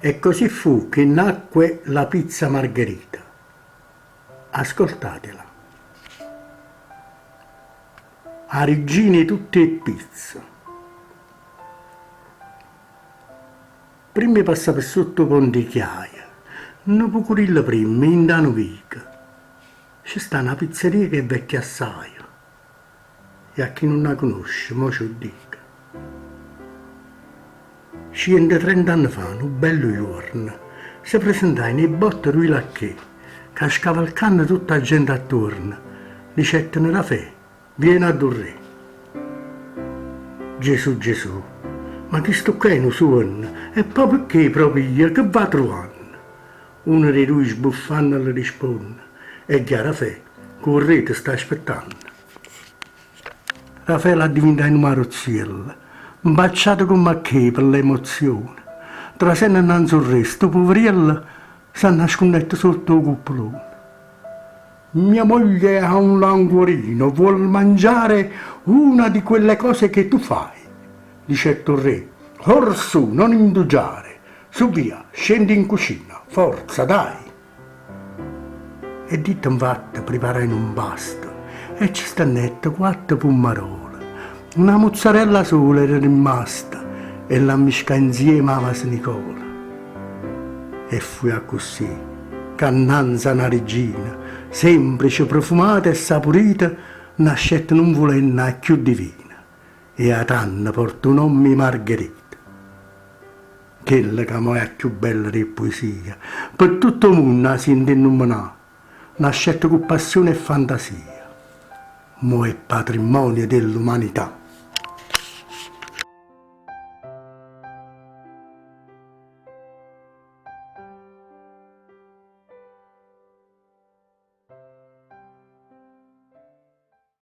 E così fu che nacque la pizza margherita. Ascoltatela. A regine tutte e pizza. Prima passa per sotto ponte chiaia, non può curilla prima, in dano vica. Ci sta una pizzeria che è vecchia assai, e a chi non la conosce, mo ci dica. 130 anni fa, un bello giorno, si presentai nei botti lui lacché, che scavalcando tutta la gente attorno, dicettene la fe, vieni a dorre. Gesù, Gesù, ma chi sto qua non suona? E proprio che proprio io che va trovando? Uno di lui sbuffando le risponde, e chiara fe, correte sta aspettando. Raffaele ha diventato un marozziello, baciato con macchè per l'emozione. Trasenne innanzi al resto, poveriello, si nascondette sotto il cuppolone. Mia moglie ha un languorino, vuol mangiare una di quelle cose che tu fai. Dice il re, orsù, non indugiare, su via, scendi in cucina, forza, dai. E dite infatti, prepara in un pasto, e ci stannette 4 pomarole, una mozzarella sola era rimasta, e la misca insieme a Nicola. E fu a così, cannanza una regina, semplice, profumata e saporita, nascette non volenna più divina, e a tanna porta un nome Margherita. Quella che è più bella di poesia, per tutto il mondo si innominò, nascette con passione e fantasia, mo è patrimonio dell'umanità.